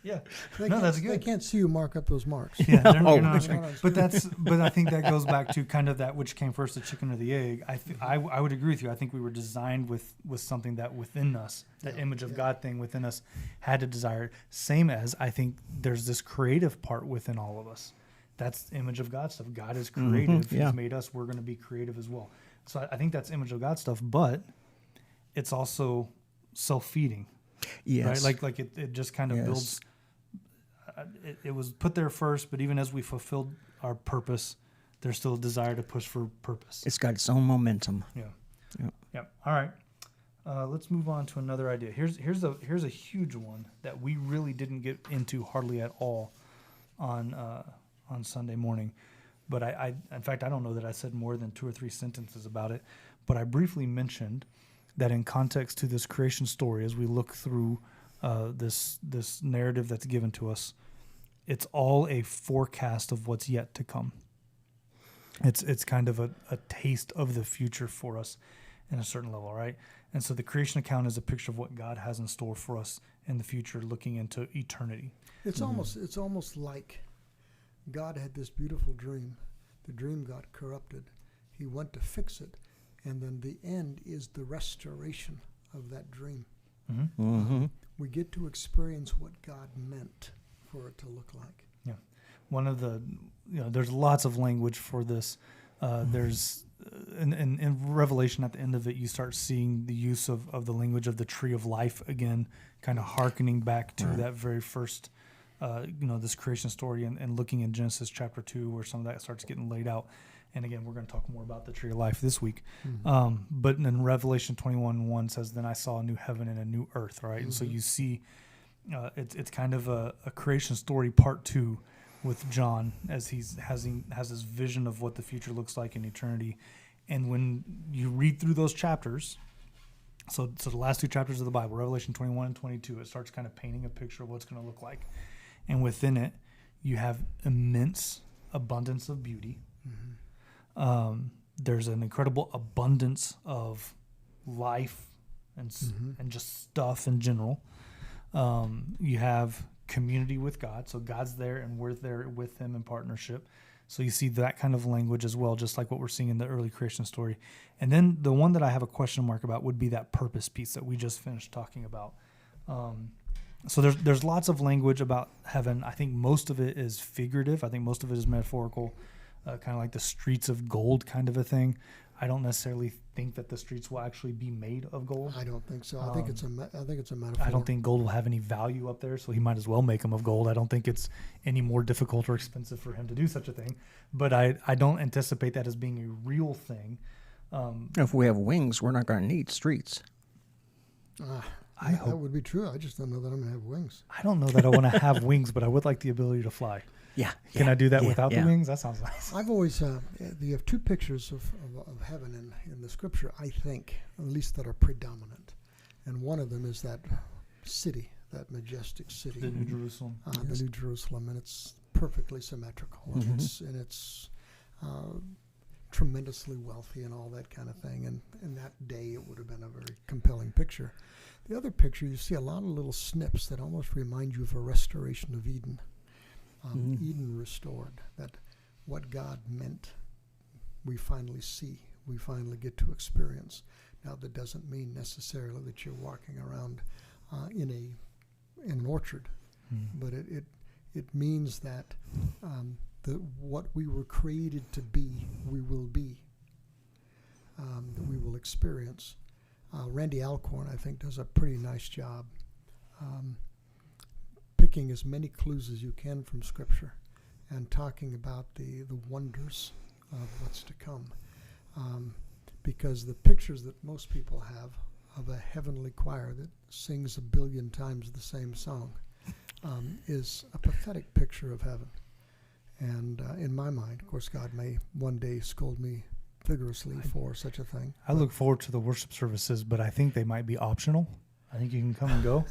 Yeah. That's good. They can't see you mark up those marks. Yeah, you're not but I think that goes back to kind of that which came first, the chicken or the egg. I would agree with you. I think we were designed with something that within us, that image of God thing within us, had to desire it. Same as I think there's this creative part within all of us. That's image of God stuff. God is creative. He's made us. We're going to be creative as well. So I think that's image of God stuff, but it's also self-feeding. Yes. Right? Like it just kind of builds. It was put there first, but even as we fulfilled our purpose, there's still a desire to push for purpose. It's got its own momentum. Yeah. All right. Let's move on to another idea. Here's a huge one that we really didn't get into hardly at all on Sunday morning. But in fact, I don't know that I said more than 2 or 3 sentences about it. But I briefly mentioned that in context to this creation story, as we look through this narrative that's given to us, it's all a forecast of what's yet to come. It's kind of a taste of the future for us in a certain level, right? And so the creation account is a picture of what God has in store for us in the future, looking into eternity. It's almost like God had this beautiful dream. The dream got corrupted. He went to fix it, and then the end is the restoration of that dream. We get to experience what God meant for it to look like. Yeah. One of the, there's lots of language for this. There's, in Revelation at the end of it, you start seeing the use of the language of the tree of life again, kind of hearkening back to that very first, this creation story and looking in Genesis chapter 2 where some of that starts getting laid out. And again, we're going to talk more about the tree of life this week. But in Revelation 21:1 says, "Then I saw a new heaven and a new earth," right? And so you see it's kind of a creation story part 2 with John as he has this vision of what the future looks like in eternity. And when you read through those chapters, so the last 2 chapters of the Bible, Revelation 21 and 22, it starts kind of painting a picture of what's going to look like. And within it, you have immense abundance of beauty. There's an incredible abundance of life and just stuff in general. You have community with God, so God's there and we're there with him in partnership. So you see that kind of language as well, just like what we're seeing in the early creation story. And then the one that I have a question mark about would be that purpose piece that we just finished talking about. So there's lots of language about heaven. I think most of it is figurative. I think most of it is metaphorical. Kind of like the streets of gold kind of a thing. I don't necessarily think that the streets will actually be made of gold. I don't think so. I think it's a metaphor. I don't think gold will have any value up there, so he might as well make them of gold. I don't think it's any more difficult or expensive for him to do such a thing. But I don't anticipate that as being a real thing. If we have wings, we're not going to need streets. I that hope. would be true. I just don't know that I'm going to have wings. I don't know that I want to have wings, but I would like the ability to fly. Yeah. Can I do that without yeah. the wings? That sounds nice. I've always, you have two pictures of heaven in the scripture, I think, at least that are predominant. And one of them is that city, that majestic city. The New Jerusalem. The New Jerusalem, and it's perfectly symmetrical, and it's tremendously wealthy and all that kind of thing. And in that day, it would have been a very compelling picture. The other picture, you see a lot of little snips that almost remind you of a restoration of Eden. Eden restored, that what God meant, we finally see, we finally get to experience. Now, that doesn't mean necessarily that you're walking around in an orchard, but it means that what we were created to be, we will be, that we will experience. Randy Alcorn, I think, does a pretty nice job picking as many clues as you can from Scripture and talking about the wonders of what's to come. Because the pictures that most people have of a heavenly choir that sings 1 billion times the same song is a pathetic picture of heaven. And in my mind, of course, God may one day scold me vigorously for such a thing. I look forward to the worship services, but I think they might be optional. I think you can come and go.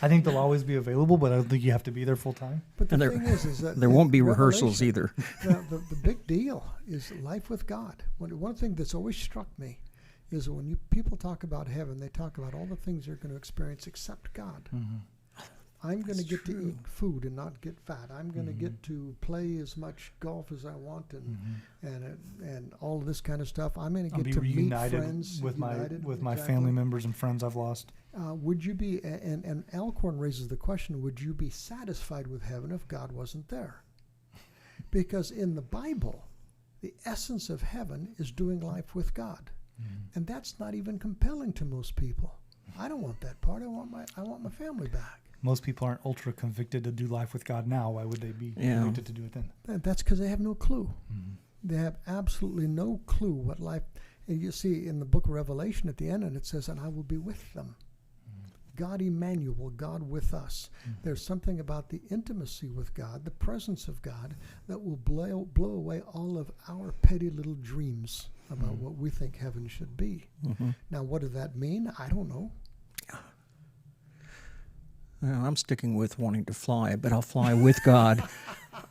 I think they'll always be available, but I don't think you have to be there full time. But the And thing is that there in won't be rehearsals Revelation, either. the big deal is life with God. One thing that's always struck me is when people talk about heaven, they talk about all the things they're going to experience except God. I'm going to get to eat food and not get fat. I'm going to get to play as much golf as I want and all of this kind of stuff. I'm going to I'll get be to meet reunited friends. with my Exactly. family members and friends I've lost. Would you be, and Alcorn raises the question, would you be satisfied with heaven if God wasn't there? Because in the Bible, the essence of heaven is doing life with God. And that's not even compelling to most people. I don't want that part. I want my family back. Most people aren't ultra convicted to do life with God now. Why would they be convicted to do it then? That's because they have no clue. They have absolutely no clue what life. And you see in the book of Revelation at the end, and it says, "And I will be with them." God Emmanuel, God with us. There's something about the intimacy with God, the presence of God, that will blow away all of our petty little dreams about what we think heaven should be. Now, what does that mean? I don't know. Well, I'm sticking with wanting to fly, but I'll fly with God.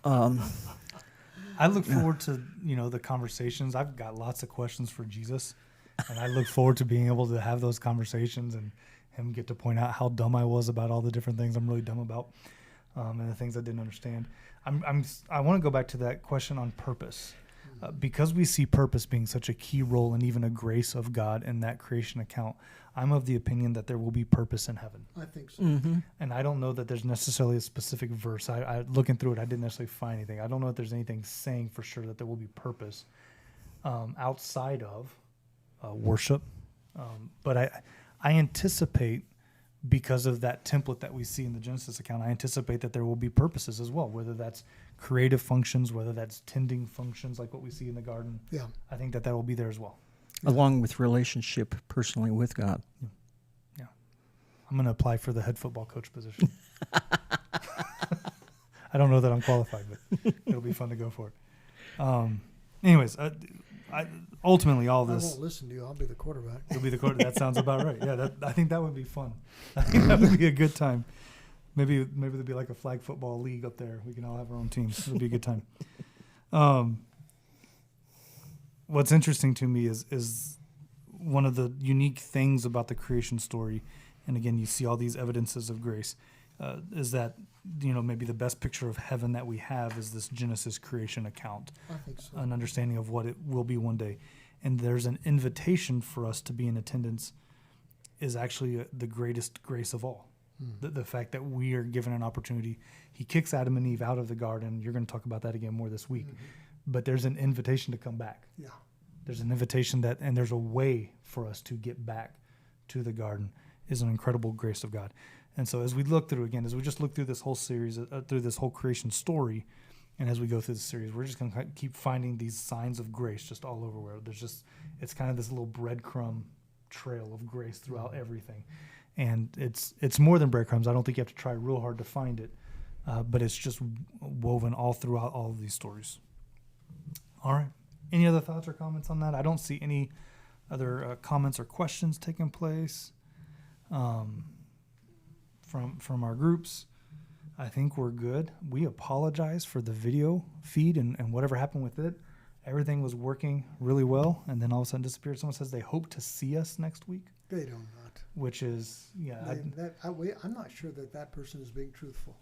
I look forward to the conversations. I've got lots of questions for Jesus, and I look forward to being able to have those conversations and him get to point out how dumb I was about all the different things I'm really dumb about, and the things I didn't understand. I want to go back to that question on purpose, because we see purpose being such a key role and even a grace of God in that creation account. I'm of the opinion that there will be purpose in heaven. I think so. And I don't know that there's necessarily a specific verse. I looking through it, I didn't necessarily find anything. I don't know if there's anything saying for sure that there will be purpose outside of worship. But I anticipate, because of that template that we see in the Genesis account, I anticipate that there will be purposes as well, whether that's creative functions, whether that's tending functions like what we see in the garden. Yeah. I think that will be there as well. Along with relationship personally with God. Yeah. I'm going to apply for the head football coach position. I don't know that I'm qualified, but it'll be fun to go for it. Anyways, ultimately all I this. won't listen to you. I'll be the quarterback. You'll be the quarterback. That sounds about right. Yeah, I think that would be fun. I think that would be a good time. Maybe there'd be like a flag football league up there. We can all have our own teams. It'll be a good time. What's interesting to me is one of the unique things about the creation story, and again, you see all these evidences of grace, is that maybe the best picture of heaven that we have is this Genesis creation account, I think so. an understanding of what it will be one day, and there's an invitation for us to be in attendance is actually the greatest grace of all. The fact that we are given an opportunity. He kicks Adam and Eve out of the garden. You're going to talk about that again more this week. But there's an invitation to come back. Yeah. there's an invitation that, and there's a way for us to get back to the garden, is an incredible grace of God. And so as we look through, again, as we just look through this whole series, through this whole creation story, and as we go through the series, we're just going to keep finding these signs of grace just all over where there's just, it's kind of this little breadcrumb trail of grace throughout everything. And it's more than breadcrumbs. I don't think you have to try real hard to find it, but it's just woven all throughout all of these stories. All right. Any other thoughts or comments on that? I don't see any other comments or questions taking place from our groups. I think we're good. We apologize for the video feed and whatever happened with it. Everything was working really well, and then all of a sudden disappeared. Someone says they hope to see us next week. They do not. Which is, I'm not sure that person is being truthful.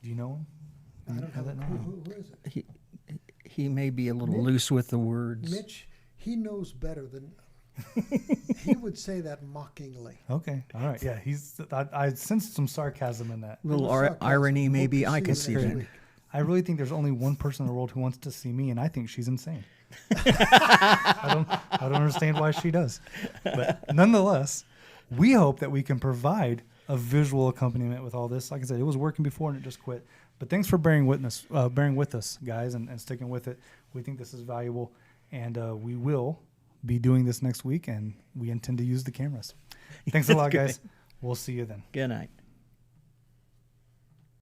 Do you know him? I don't have know. that name? Who is it? He may be a little loose with the words. Mitch, he knows better than... he would say that mockingly. Okay. All right. Yeah, I sensed some sarcasm in that. A little Sarcasm. irony, Hope maybe. to I see could you see next that. week. I really think there's only one person in the world who wants to see me, and I think she's insane. I don't understand why she does. But nonetheless, we hope that we can provide a visual accompaniment with all this. Like I said, it was working before and it just quit. But thanks for bearing with us, guys, and sticking with it. We think this is valuable, and we will be doing this next week, and we intend to use the cameras. Thanks a lot, guys. We'll see you then. Good night.